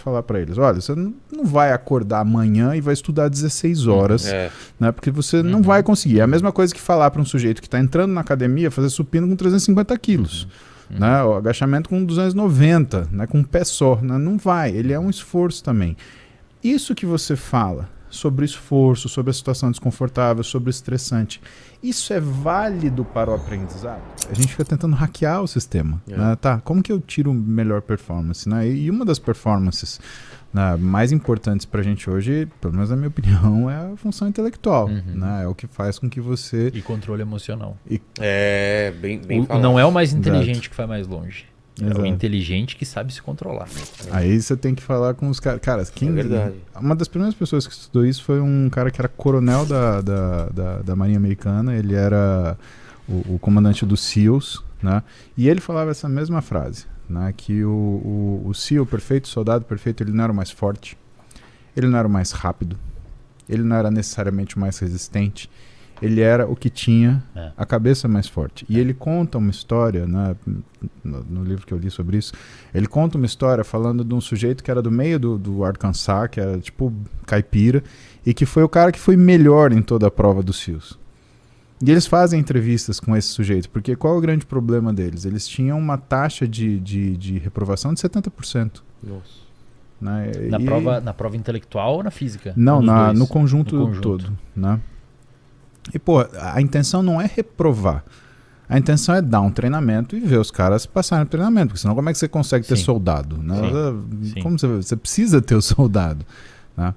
falar para eles, olha, você não vai acordar amanhã e vai estudar 16 horas, né? Porque você não vai conseguir. É a mesma coisa que falar para um sujeito que está entrando na academia fazer supino com 350 quilos. Né? O agachamento com 290, né? Com um pé só. Né? Não vai, ele é um esforço também. Isso que você fala sobre esforço, sobre a situação desconfortável, sobre o estressante, isso é válido para o aprendizado? A gente fica tentando hackear o sistema. Né? Tá, como que eu tiro melhor performance? Né? E uma das performances, né, mais importantes para a gente hoje, pelo menos na minha opinião, é a função intelectual. Né? É o que faz com que você... E controle emocional. Bem falado. Não é o mais inteligente Exato. que vai mais longe. Exato. É o inteligente que sabe se controlar. Aí você tem que falar com os caras. Cara, quem... É verdade. Uma das primeiras pessoas que estudou isso foi um cara que era coronel da Marinha Americana. Ele era o comandante dos SEALs, né? E ele falava essa mesma frase, né? Que o SEAL perfeito, o soldado perfeito, ele não era o mais forte, ele não era o mais rápido, ele não era necessariamente o mais resistente. Ele era o que tinha a cabeça mais forte. E ele conta uma história, né, no livro que eu li sobre isso, ele conta uma história falando de um sujeito que era do meio do Arkansas, que era tipo caipira, e que foi o cara que foi melhor em toda a prova dos SEALs. E eles fazem entrevistas com esse sujeito, porque qual é o grande problema deles? Eles tinham uma taxa de reprovação de 70%. Nossa. Né? Na prova intelectual ou na física? Não, no conjunto todo. Né? E, pô, a intenção não é reprovar. A intenção é dar um treinamento e ver os caras passarem no treinamento. Porque senão como é que você consegue ter soldado? Né? Como você precisa ter o soldado. Né?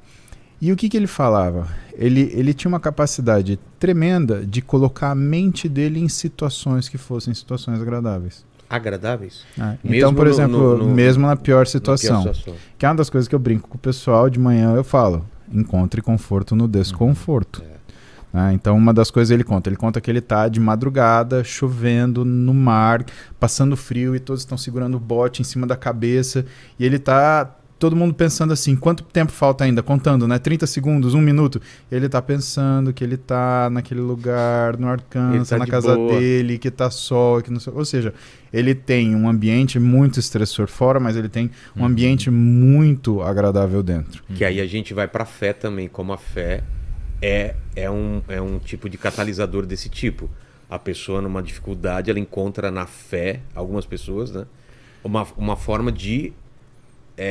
E o que ele falava? Ele tinha uma capacidade tremenda de colocar a mente dele em situações que fossem situações agradáveis. Agradáveis? Então, por exemplo, mesmo na pior situação. Que é uma das coisas que eu brinco com o pessoal de manhã, eu falo, encontre conforto no desconforto. Então uma das coisas ele conta que ele tá de madrugada, chovendo no mar, passando frio e todos estão segurando o bote em cima da cabeça e ele tá, todo mundo pensando assim, quanto tempo falta ainda? Contando, né? 30 segundos, 1 minuto. Ele tá pensando que ele tá naquele lugar, no Arkansas, na casa dele, que tá sol, que não sei, ou seja, ele tem um ambiente muito estressor fora, mas ele tem um ambiente muito agradável dentro. Que aí a gente vai pra fé também, como a fé é um tipo de catalisador desse tipo. A pessoa numa dificuldade, ela encontra na fé, algumas pessoas, né, uma forma de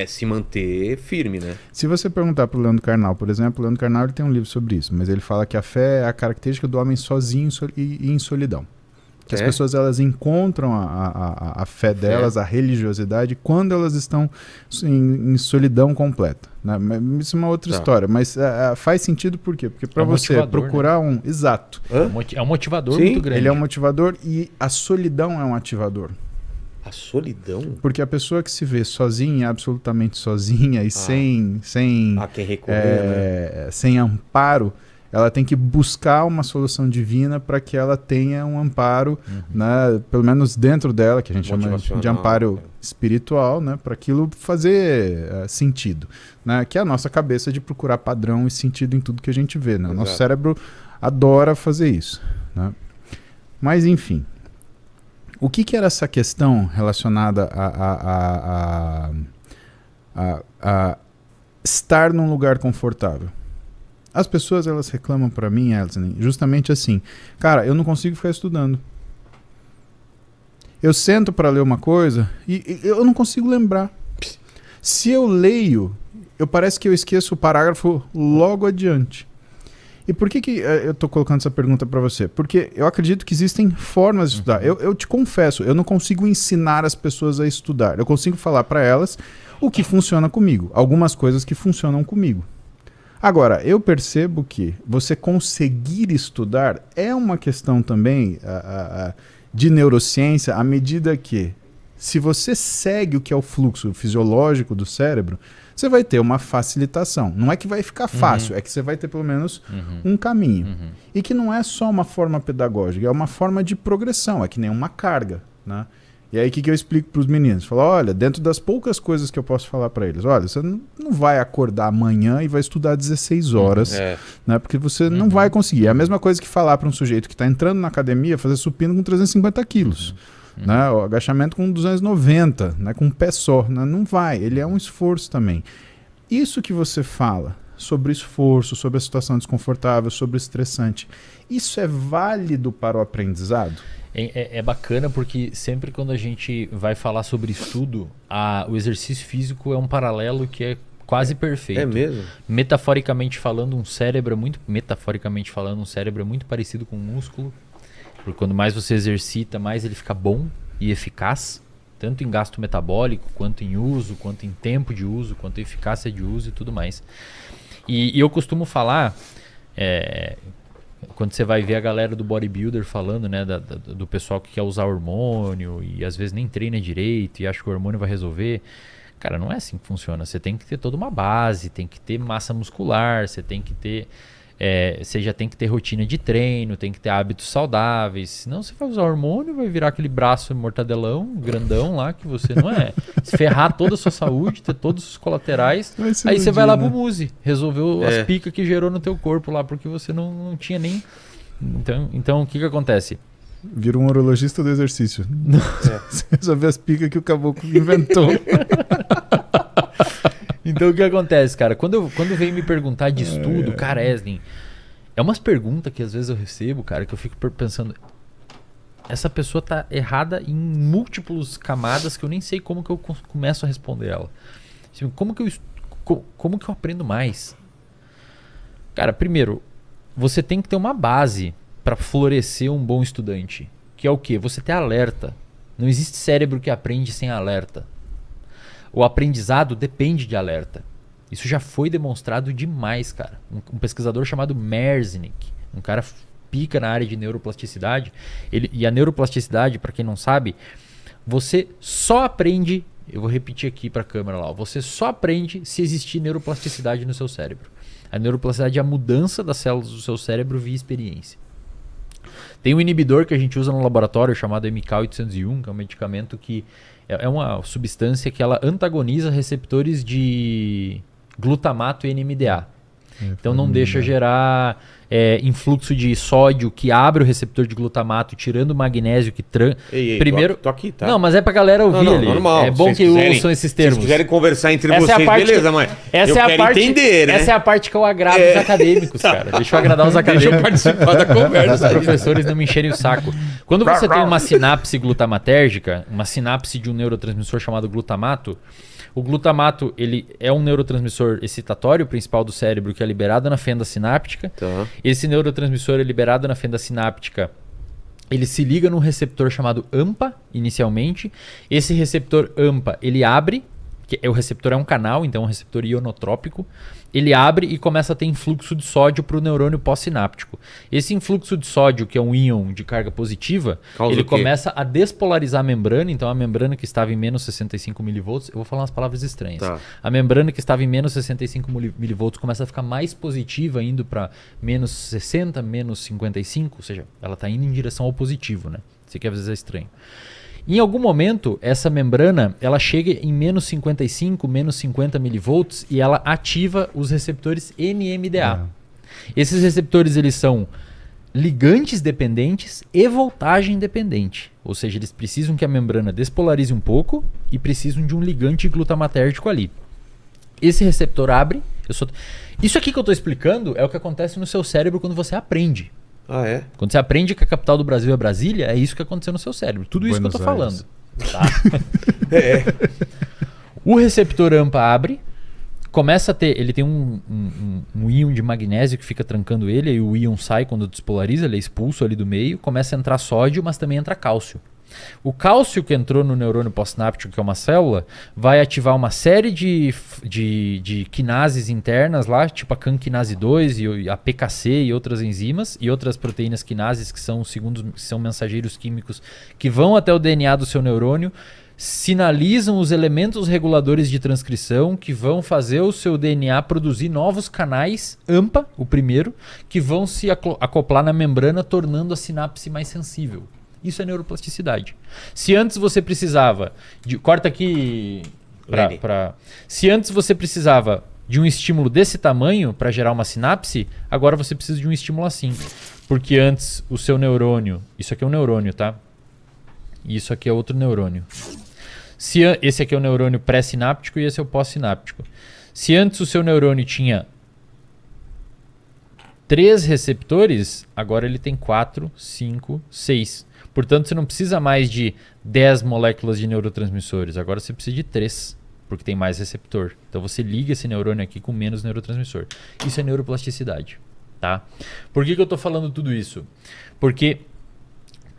se manter firme, né? Se você perguntar para o Leandro Carnal, por exemplo, o Leandro Carnal ele tem um livro sobre isso, mas ele fala que a fé é a característica do homem sozinho e em solidão. Que as pessoas elas encontram a fé delas, a religiosidade, quando elas estão em solidão completa. Né? Isso é uma outra história, mas faz sentido por quê? Porque para você procurar né? Exato. É um motivador muito grande. Ele é um motivador e a solidão é um ativador. A solidão? Porque a pessoa que se vê sozinha, absolutamente sozinha e sem quem recorrer, né? Sem amparo, ela tem que buscar uma solução divina para que ela tenha um amparo, né, pelo menos dentro dela, que a gente chama de amparo espiritual, né, para aquilo fazer sentido. Né, que é a nossa cabeça de procurar padrão e sentido em tudo que a gente vê. Né? O nosso cérebro adora fazer isso. Né? Mas, enfim, o que era essa questão relacionada a estar num lugar confortável? As pessoas elas reclamam para mim, Elton, justamente assim, cara, eu não consigo ficar estudando. Eu sento para ler uma coisa e eu não consigo lembrar. Se eu leio, parece que eu esqueço o parágrafo logo adiante. E por que eu estou colocando essa pergunta para você? Porque eu acredito que existem formas de estudar. Eu te confesso, eu não consigo ensinar as pessoas a estudar. Eu consigo falar para elas o que funciona comigo, algumas coisas que funcionam comigo. Agora, eu percebo que você conseguir estudar é uma questão também de neurociência, à medida que, se você segue o que é o fluxo fisiológico do cérebro, você vai ter uma facilitação. Não é que vai ficar fácil, é que você vai ter pelo menos um caminho. E que não é só uma forma pedagógica, é uma forma de progressão, é que nem uma carga, né? E aí o que eu explico para os meninos? Falo, olha, dentro das poucas coisas que eu posso falar para eles, olha, você não vai acordar amanhã e vai estudar 16 horas, né? Porque você não vai conseguir. É a mesma coisa que falar para um sujeito que está entrando na academia fazer supino com 350 quilos. Né? O agachamento com 290, né? Com um pé só. Né? Não vai, ele é um esforço também. Isso que você fala sobre esforço, sobre a situação desconfortável, sobre o estressante, isso é válido para o aprendizado? É bacana porque sempre quando a gente vai falar sobre estudo, o exercício físico é um paralelo que é quase perfeito. É mesmo? Metaforicamente falando, um cérebro é muito parecido com um músculo. Porque quando mais você exercita, mais ele fica bom e eficaz, tanto em gasto metabólico, quanto em uso, quanto em tempo de uso, quanto em eficácia de uso e tudo mais. E eu costumo falar, quando você vai ver a galera do bodybuilder falando, né, do pessoal que quer usar hormônio e às vezes nem treina direito e acha que o hormônio vai resolver. Cara, não é assim que funciona. Você tem que ter toda uma base, tem que ter massa muscular, você tem que ter... você já tem que ter rotina de treino, tem que ter hábitos saudáveis. Senão você vai usar hormônio, vai virar aquele braço mortadelão, grandão lá, que você não é. Se ferrar toda a sua saúde, ter todos os colaterais. Aí você vai lá pro Muse, resolveu as picas que gerou no teu corpo lá, porque você não tinha nem... Então o que acontece? Vira um urologista do exercício. Você resolveu as picas que o caboclo inventou. Então o que acontece, cara? Quando vem me perguntar de estudo, cara, Eslen, é umas perguntas que às vezes eu recebo, cara, que eu fico pensando, essa pessoa tá errada em múltiplas camadas que eu nem sei como que eu começo a responder ela. Como que eu aprendo mais? Cara, primeiro, você tem que ter uma base para florescer um bom estudante, que é o quê? Você ter alerta. Não existe cérebro que aprende sem alerta. O aprendizado depende de alerta. Isso já foi demonstrado demais, cara. Um pesquisador chamado Merznick, um cara pica na área de neuroplasticidade. E a neuroplasticidade, para quem não sabe, você só aprende, eu vou repetir aqui para a câmera lá, você só aprende se existir neuroplasticidade no seu cérebro. A neuroplasticidade é a mudança das células do seu cérebro via experiência. Tem um inibidor que a gente usa no laboratório chamado MK801, que é um medicamento que é uma substância que ela antagoniza receptores de glutamato e NMDA. Então não deixa gerar influxo de sódio que abre o receptor de glutamato, tirando o magnésio que primeiro. Tô aqui, tá? Não, mas é pra galera ouvir ali. Normal. É bom que ouçam esses termos. Se quiserem conversar entre vocês, beleza, mas eu quero entender, né? Essa é a parte que eu agrado os acadêmicos, cara. Deixa eu agradar os acadêmicos. Deixa eu participar da conversa. Os professores não me encherem o saco. Quando você tem uma sinapse glutamatérgica, uma sinapse de um neurotransmissor chamado glutamato, o glutamato ele é um neurotransmissor excitatório principal do cérebro que é liberado na fenda sináptica. Tá. Esse neurotransmissor é liberado na fenda sináptica. Ele se liga num receptor chamado AMPA, inicialmente. Esse receptor AMPA, ele abre, o receptor é um canal, então é um receptor ionotrópico. Ele abre e começa a ter influxo de sódio para o neurônio pós-sináptico. Esse influxo de sódio, que é um íon de carga positiva, ele começa a despolarizar a membrana. Então a membrana que estava em menos 65 mV, eu vou falar umas palavras estranhas. Tá. A membrana que estava em menos 65 mV começa a ficar mais positiva, indo para menos 60, menos 55, ou seja, ela está indo em direção ao positivo, né? Isso aqui às vezes é estranho. Em algum momento, essa membrana ela chega em menos 55, menos 50 milivolts e ela ativa os receptores NMDA. Esses receptores eles são ligantes dependentes e voltagem dependente. Ou seja, eles precisam que a membrana despolarize um pouco e precisam de um ligante glutamatérgico ali. Esse receptor abre. Isso aqui que eu estou explicando é o que acontece no seu cérebro quando você aprende. Ah, é? Quando você aprende que a capital do Brasil é Brasília, é isso que aconteceu no seu cérebro. Tudo isso Buenos que eu tô falando. Tá? O receptor AMPA abre, começa a ter... Ele tem um íon de magnésio que fica trancando ele, e o íon sai quando despolariza, ele é expulso ali do meio, começa a entrar sódio, mas também entra cálcio. O cálcio que entrou no neurônio pós-sináptico, que é uma célula, vai ativar uma série de quinases internas lá, tipo a CAN-quinase 2 e a PKC e outras enzimas e outras proteínas quinases que são mensageiros químicos que vão até o DNA do seu neurônio, sinalizam os elementos reguladores de transcrição que vão fazer o seu DNA produzir novos canais AMPA, o primeiro, que vão se acoplar na membrana, tornando a sinapse mais sensível. Isso é neuroplasticidade. Se antes você precisava corta aqui se antes você precisava de um estímulo desse tamanho para gerar uma sinapse, agora você precisa de um estímulo assim. Porque antes o seu neurônio, isso aqui é um neurônio, tá? e isso aqui é outro neurônio. Esse aqui é o neurônio pré-sináptico e esse é o pós-sináptico. Se antes o seu neurônio tinha 3 receptores, agora ele tem 4, 5, 6. Portanto, você não precisa mais de 10 moléculas de neurotransmissores. Agora você precisa de 3, porque tem mais receptor. Então você liga esse neurônio aqui com menos neurotransmissor. Isso é neuroplasticidade. Tá? Por que eu estou falando tudo isso? Porque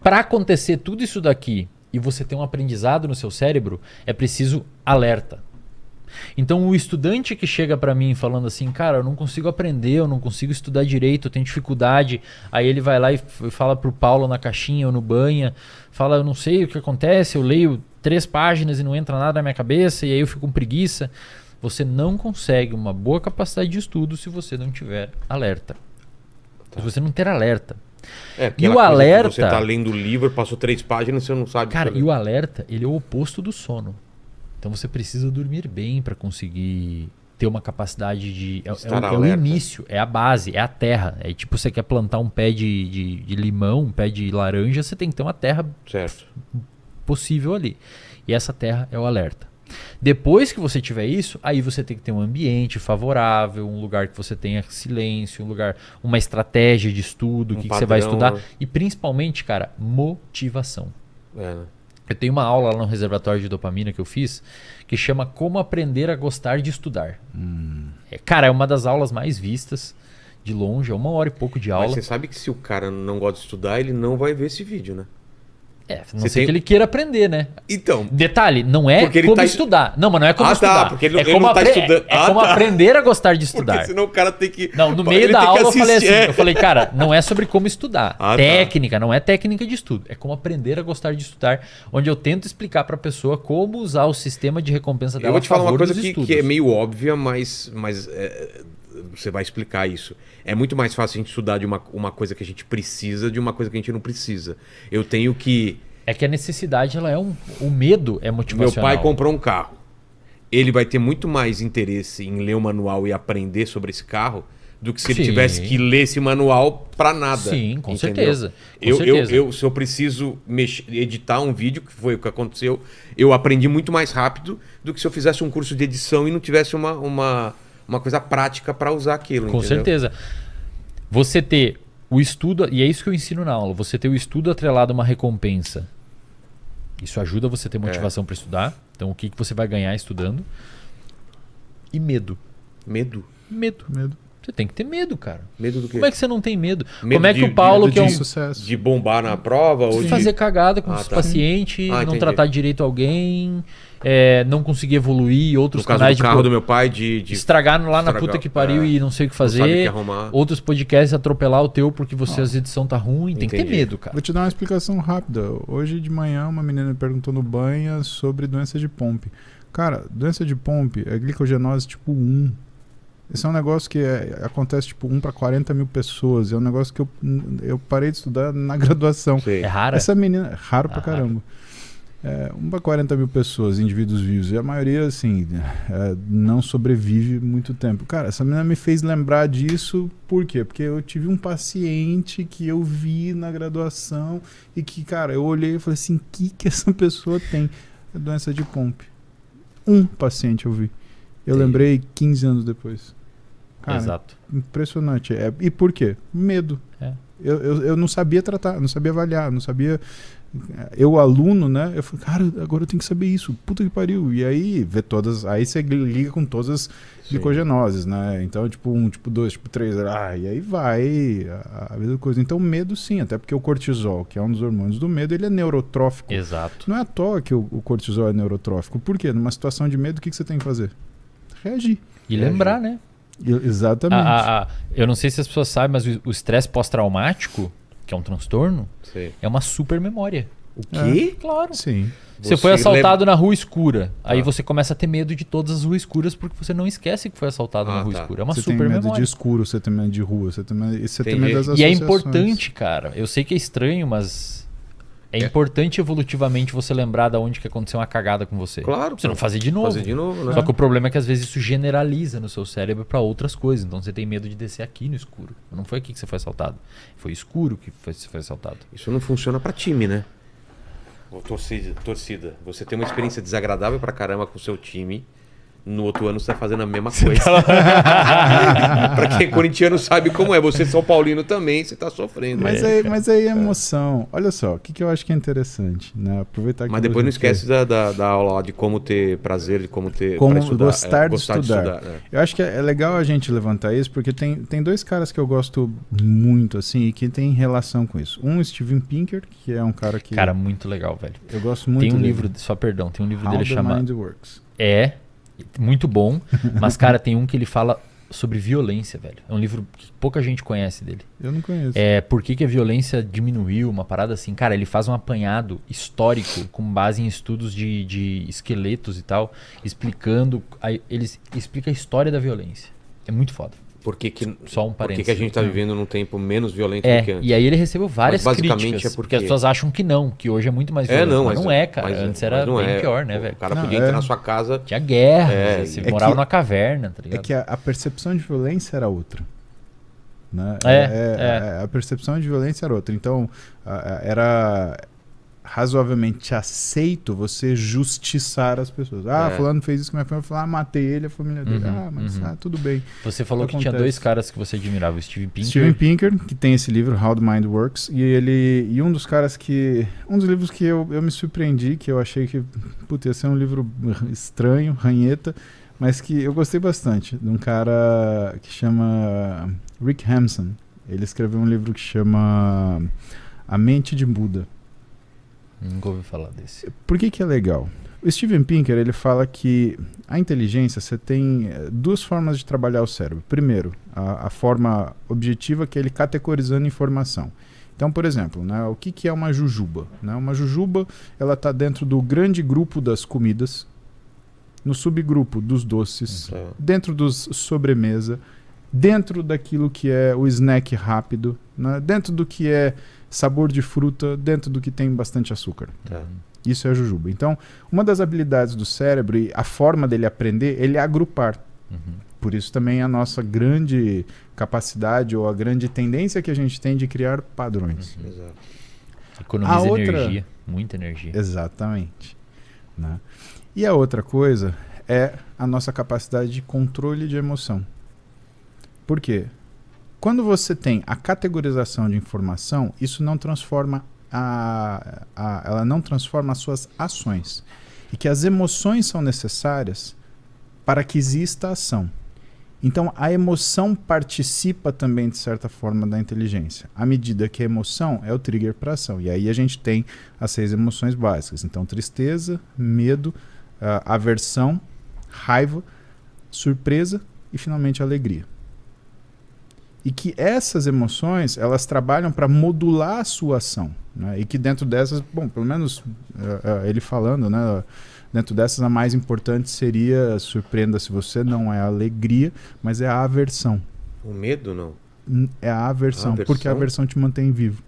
para acontecer tudo isso daqui e você ter um aprendizado no seu cérebro, é preciso alerta. Então o estudante que chega para mim falando assim, cara, eu não consigo aprender, eu não consigo estudar direito, eu tenho dificuldade. Aí ele vai lá e fala pro Paulo na caixinha ou no banha, fala, eu não sei o que acontece, eu leio 3 páginas e não entra nada na minha cabeça e aí eu fico com preguiça. Você não consegue uma boa capacidade de estudo se você não tiver alerta. Se você não ter alerta. E o alerta... Você tá lendo o livro, passou 3 páginas e você não sabe... Cara, e o alerta, ele é o oposto do sono. Então você precisa dormir bem para conseguir ter uma capacidade de... É o início, é a base, é a terra. É tipo, você quer plantar um pé de limão, um pé de laranja, você tem que ter uma terra possível ali. E essa terra é o alerta. Depois que você tiver isso, aí você tem que ter um ambiente favorável, um lugar que você tenha silêncio, uma estratégia de estudo, o que você vai estudar. E principalmente, cara, motivação. Eu tenho uma aula lá no reservatório de dopamina que eu fiz que chama Como Aprender a Gostar de Estudar. Cara, é uma das aulas mais vistas de longe, é 1 hora e pouco de aula. Mas você sabe que se o cara não gosta de estudar, ele não vai ver esse vídeo, né? Não sei que ele queira aprender, né? Então. Detalhe, não é como estudar. Não, mas não é como estudar. Porque ele como não tá estudando. É como aprender a gostar de estudar. Porque senão o cara tem que... Não, no meio da aula eu falei, cara, não é sobre como estudar. Técnica, não é técnica de estudo. É como aprender a gostar de estudar, onde eu tento explicar pra pessoa como usar o sistema de recompensa dela. Eu vou te falar uma coisa que é meio óbvia, mas você vai explicar isso. É muito mais fácil a gente estudar de uma coisa que a gente precisa de uma coisa que a gente não precisa. Eu tenho que... É que a necessidade, ela é o medo é motivacional. Meu pai comprou um carro. Ele vai ter muito mais interesse em ler o manual e aprender sobre esse carro do que se ele tivesse que ler esse manual para nada. Sim, com certeza. Se eu preciso editar um vídeo, que foi o que aconteceu, eu aprendi muito mais rápido do que se eu fizesse um curso de edição e não tivesse uma coisa prática para usar aquilo. Com certeza. Você ter o estudo, e é isso que eu ensino na aula, você ter o estudo atrelado a uma recompensa. Isso ajuda você a ter motivação para estudar. Então, o que você vai ganhar estudando? E medo. Medo? Medo. Você tem que ter medo, cara. Medo do quê? Como é que você não tem medo? Medo Como é que o Paulo, que é um... sucesso. De bombar na prova? Ou de fazer cagada com os pacientes, não tratar direito alguém, não conseguir evoluir, outros canais de carro do meu pai de estragar lá na puta que pariu e não sei o que fazer. Não sabe o que arrumar. Outros podcasts atropelar o teu porque a edição tá ruim. Tem que ter medo, cara. Vou te dar uma explicação rápida. Hoje de manhã uma menina me perguntou no banho sobre doença de Pompe. Cara, doença de Pompe é glicogenose tipo 1. Esse é um negócio que acontece tipo 1 para 40 mil pessoas. É um negócio que eu parei de estudar na graduação. É raro? Essa menina... Raro pra caramba. 1 para 40 mil pessoas, indivíduos vivos. E a maioria, assim, não sobrevive muito tempo. Cara, essa menina me fez lembrar disso. Por quê? Porque eu tive um paciente que eu vi na graduação e que, cara, eu olhei e falei assim, o que essa pessoa tem? É doença de Pompe. Um paciente eu vi. Eu lembrei 15 anos depois. Cara, exato. Impressionante. E por quê? Medo. Eu não sabia tratar, não sabia avaliar, não sabia... Eu, aluno, né? Eu falei, cara, agora eu tenho que saber isso. Puta que pariu. E aí, vê todas... Aí você liga com todas as glicogenoses, né? Então, tipo 1, tipo 2, tipo 3. E aí vai a mesma coisa. Então, medo sim. Até porque o cortisol, que é um dos hormônios do medo, ele é neurotrófico. Exato. Não é à toa que o cortisol é neurotrófico. Por quê? Numa situação de medo, o que você tem que fazer? Reagir. E lembrar, né? Exatamente. Eu não sei se as pessoas sabem, mas o estresse pós-traumático, que é um transtorno, é uma super memória. O quê? Claro. Sim. Você foi assaltado na rua escura. Aí você começa a ter medo de todas as ruas escuras porque você não esquece que foi assaltado na rua escura. É uma super memória. Você tem medo de escuro, você tem medo de rua, você tem medo das associações. E é importante, cara. Eu sei que é estranho, mas... É importante evolutivamente você lembrar de onde que aconteceu uma cagada com você. Claro. Você não fazer de novo. Né? Só que o problema é que às vezes isso generaliza no seu cérebro para outras coisas. Então você tem medo de descer aqui no escuro. Não foi aqui que você foi assaltado. Foi escuro que você foi assaltado. Isso não funciona para time, né? Torcida, você tem uma experiência desagradável pra caramba com o seu time. No outro ano você tá fazendo a mesma coisa. Pra quem é corintiano sabe como é. Você São Paulino também, você tá sofrendo. Mas aí é emoção. Olha só, o que eu acho que é interessante, né? Aproveitar que Mas depois não esquece da aula lá de como ter prazer, de como ter... Como pra estudar, gostar de gostar estudar. né? Eu acho que é legal a gente levantar isso, porque tem dois caras que eu gosto muito, assim, e que tem relação com isso. Um, Steven Pinker, que é um cara que... Cara, muito legal, velho. eu gosto muito Tem um dele. livro, só perdão, tem um livro How dele the chamado... Mind Works. Muito bom, mas, cara, tem um que ele fala sobre violência, velho. É um livro que pouca gente conhece dele. Eu não conheço. Por que a violência diminuiu, uma parada assim. Cara, ele faz um apanhado histórico com base em estudos de esqueletos e tal, explicando... Ele explica a história da violência. É muito foda. Por que Só um Por que parênteses. a gente tá vivendo num tempo menos violento do que antes? E aí ele recebeu várias Mas basicamente críticas, é porque as pessoas acham que não, que hoje é muito mais violento. Mas não é, cara. Antes era bem pior, né, velho? O cara Não, podia entrar na sua casa... Tinha guerra, você É morava que- numa caverna, tá É ligado? que a percepção de violência era outra. Né? A percepção de violência era outra. Então, era razoavelmente aceito você justiçar as pessoas. Fulano fez isso com minha família, eu falei, matei ele, a família dele. Mas tudo bem. Você falou que tinha acontece. dois caras que você admirava, o Steven Pinker. Steven Pinker, que tem esse livro, How the Mind Works, e um dos caras que... Um dos livros que eu me surpreendi, que eu achei que ia ser um livro estranho, ranheta, mas que eu gostei bastante, de um cara que chama Rick Hampson. Ele escreveu um livro que chama A Mente de Buda. Nunca ouvi falar desse. Por que é legal? O Steven Pinker, ele fala que a inteligência, você tem duas formas de trabalhar o cérebro. Primeiro, a forma objetiva, que é ele categorizando informação. Então, por exemplo, né, o que é uma jujuba? Né? Uma jujuba, ela está dentro do grande grupo das comidas, no subgrupo dos doces, dentro dos sobremesa, dentro daquilo que é o snack rápido, né? Dentro do que é sabor de fruta, dentro do que tem bastante açúcar. Isso é a jujuba. Então, uma das habilidades do cérebro e a forma dele aprender, ele é agrupar. Por isso também a nossa grande capacidade ou a grande tendência que a gente tem de criar padrões. Exato. Economiza energia, muita energia. Exatamente. Né? E a outra coisa é a nossa capacidade de controle de emoção. Por quê? Quando você tem a categorização de informação, isso não transforma ela não transforma as suas ações. E que as emoções são necessárias para que exista ação. Então, a emoção participa também, de certa forma, da inteligência. À medida que a emoção é o trigger para ação. E aí a gente tem as 6 emoções básicas. Então, tristeza, medo, aversão, raiva, surpresa e, finalmente, alegria. E que essas emoções, elas trabalham para modular a sua ação. Né? E que dentro dessas, bom, pelo menos ele falando, né? Dentro dessas, a mais importante seria, surpreenda se você, não é a alegria, mas é a aversão. O medo, não? É a aversão, porque a aversão te mantém vivo.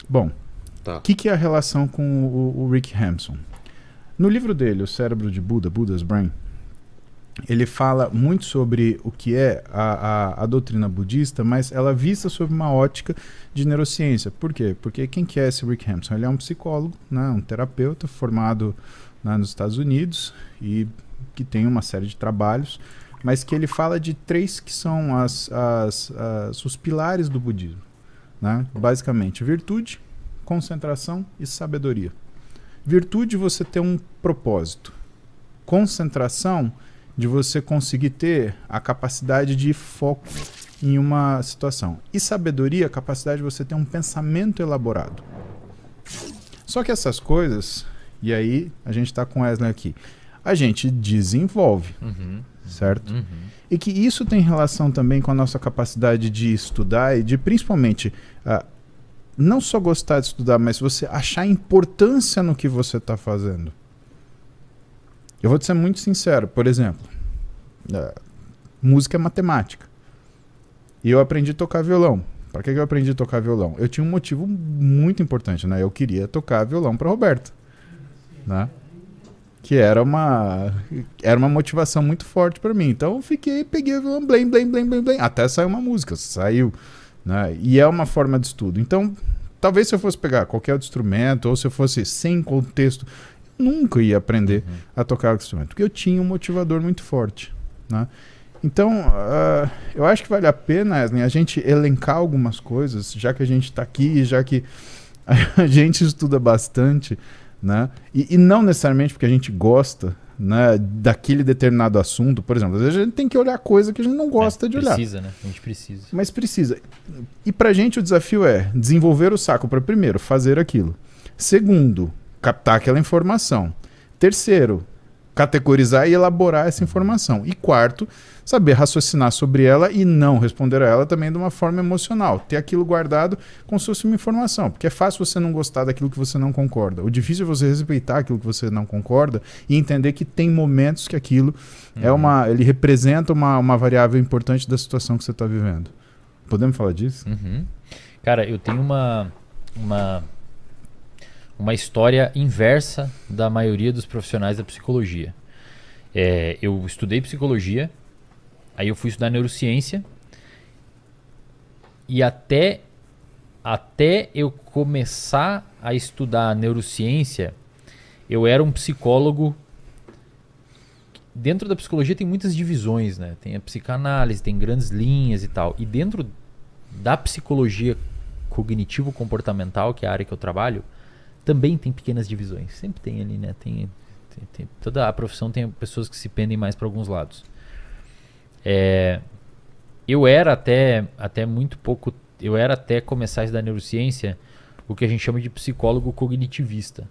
Bom, o que é a relação com o Rick Hampson? No livro dele, O Cérebro de Buda, Buddha's Brain, ele fala muito sobre o que é a doutrina budista, mas ela vista sob uma ótica de neurociência. Por quê? Porque quem que é esse Rick Hampson? Ele é um psicólogo, né, um terapeuta formado, né, nos Estados Unidos e que tem uma série de trabalhos, mas que ele fala de 3 que são os pilares do budismo. Né? Basicamente, virtude, concentração e sabedoria. Virtude, você ter um propósito. Concentração, de você conseguir ter a capacidade de foco em uma situação. E sabedoria, a capacidade de você ter um pensamento elaborado. Só que essas coisas, e aí a gente está com Wesley aqui, a gente desenvolve, certo? E que isso tem relação também com a nossa capacidade de estudar e de, principalmente, não só gostar de estudar, mas você achar importância no que você está fazendo. Eu vou te ser muito sincero, por exemplo, música é matemática. E eu aprendi a tocar violão. Para que eu aprendi a tocar violão? Eu tinha um motivo muito importante, né? Eu queria tocar violão para Roberta, né? Que era uma motivação muito forte para mim. Então eu peguei o violão, blém, até saiu uma música, saiu, né? E é uma forma de estudo. Então, Talvez se eu fosse pegar qualquer outro instrumento, ou se eu fosse sem contexto, nunca ia aprender a tocar o instrumento, porque eu tinha um motivador muito forte, né? Então, eu acho que vale a pena, Wesley, a gente elencar algumas coisas, já que a gente está aqui, já que a gente estuda bastante, né? E não necessariamente porque a gente gosta, né, daquele determinado assunto. Por exemplo, às vezes a gente tem que olhar coisa que a gente não gosta de olhar. Precisa, né? A gente precisa. Mas precisa. E pra gente o desafio é desenvolver o saco para, primeiro, fazer aquilo. Segundo, captar aquela informação. Terceiro, categorizar e elaborar essa informação. E quarto, saber raciocinar sobre ela e não responder a ela também de uma forma emocional. Ter aquilo guardado como se fosse uma informação. Porque é fácil você não gostar daquilo que você não concorda. O difícil é você respeitar aquilo que você não concorda e entender que tem momentos que aquilo ele representa uma variável importante da situação que você está vivendo. Podemos falar disso? Cara, eu tenho uma história inversa da maioria dos profissionais da psicologia. Eu estudei psicologia, aí eu fui estudar neurociência e até eu começar a estudar neurociência, eu era um psicólogo. Dentro da psicologia tem muitas divisões, né? Tem a psicanálise, tem grandes linhas e tal. E dentro da psicologia cognitivo-comportamental, que é a área que eu trabalho, também tem pequenas divisões. Sempre tem ali, né? Toda a profissão tem pessoas que se pendem mais para alguns lados. Eu era até muito pouco... Eu era até começar a estudar neurociência o que a gente chama de psicólogo cognitivista.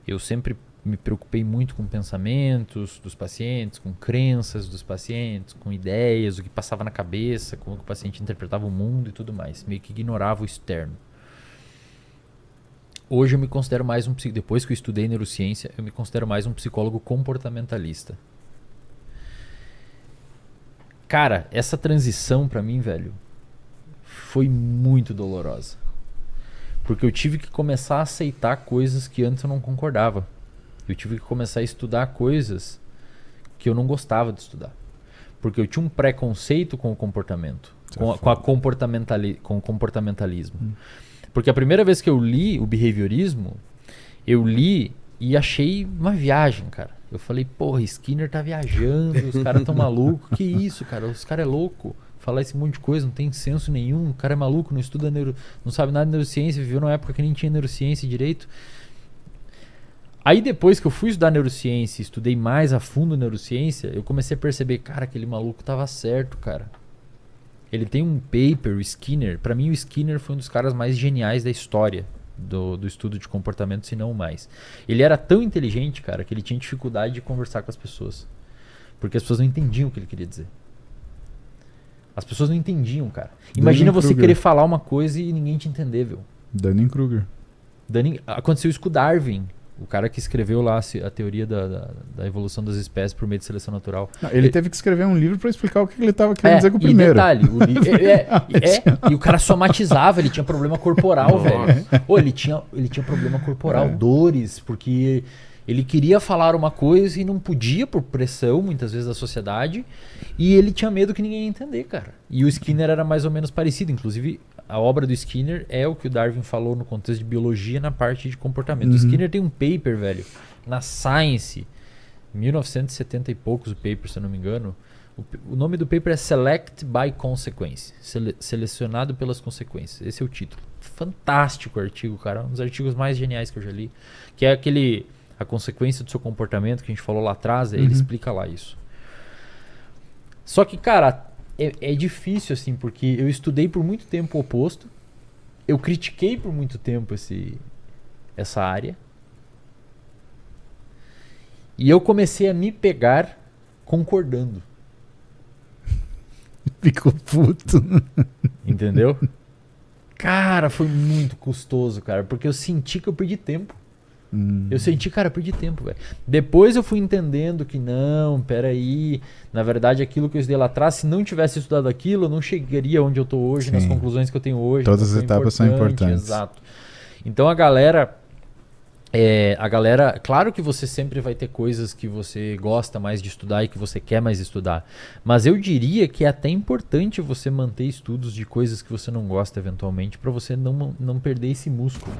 Eu sempre me preocupei muito com pensamentos dos pacientes, com crenças dos pacientes, com ideias, o que passava na cabeça, como que o paciente interpretava o mundo e tudo mais. Meio que ignorava o externo. Hoje eu me considero mais depois que eu estudei neurociência, eu me considero mais um psicólogo comportamentalista. Cara, essa transição pra mim, velho, foi muito dolorosa. Porque eu tive que começar a aceitar coisas que antes eu não concordava. Eu tive que começar a estudar coisas que eu não gostava de estudar. Porque eu tinha um preconceito com o comportamento, com o comportamentalismo. Porque a primeira vez que eu li o behaviorismo, eu li e achei uma viagem, cara. Eu falei, porra, Skinner tá viajando, os caras tão malucos. Que isso, cara? Os caras é louco. Falar esse monte de coisa, não tem senso nenhum. O cara é maluco, não estuda não sabe nada de neurociência, viveu numa época que nem tinha neurociência direito. Aí depois que eu fui estudar neurociência, estudei mais a fundo neurociência, eu comecei a perceber, cara, aquele maluco tava certo, cara. Ele tem um paper, o Skinner. Pra mim o Skinner foi um dos caras mais geniais da história do estudo de comportamento, se não o mais. Ele era tão inteligente, cara, que ele tinha dificuldade de conversar com as pessoas. Porque as pessoas não entendiam o que ele queria dizer. As pessoas não entendiam, cara. Imagina você querer falar uma coisa e ninguém te entender, viu? Dunning-Kruger. Aconteceu isso com o Darwin. O cara que escreveu lá a teoria da evolução das espécies por meio de seleção natural. Não, ele teve que escrever um livro para explicar o que ele estava querendo dizer com o primeiro. Detalhe, e o cara somatizava, ele tinha problema corporal, velho. Ele tinha problema corporal, dores, porque ele queria falar uma coisa e não podia por pressão, muitas vezes, da sociedade, e ele tinha medo que ninguém ia entender, cara. E o Skinner era mais ou menos parecido, inclusive... A obra do Skinner é o que o Darwin falou no contexto de biologia na parte de comportamento. O Skinner tem um paper, velho, na Science, 1970 e poucos o paper, se eu não me engano. O nome do paper é Select by Consequence, selecionado pelas consequências. Esse é o título. Fantástico artigo, cara. Um dos artigos mais geniais que eu já li. Que é a consequência do seu comportamento que a gente falou lá atrás. Ele explica lá isso. Só que, cara... É difícil, assim, porque eu estudei por muito tempo o oposto. Eu critiquei por muito tempo essa área. E eu comecei a me pegar concordando. Ficou puto. Entendeu? Cara, foi muito custoso, cara. Porque eu senti que eu perdi tempo. Eu senti, cara, eu perdi tempo, velho. Depois eu fui entendendo que não, peraí. Na verdade, aquilo que eu estudei lá atrás, se não tivesse estudado aquilo, eu não chegaria onde eu tô hoje, nas conclusões que eu tenho hoje. Todas as etapas são importantes. Exato. Então a galera a galera, claro que você sempre vai ter coisas que você gosta mais de estudar e que você quer mais estudar, mas eu diria que é até importante você manter estudos de coisas que você não gosta eventualmente para você não perder esse músculo.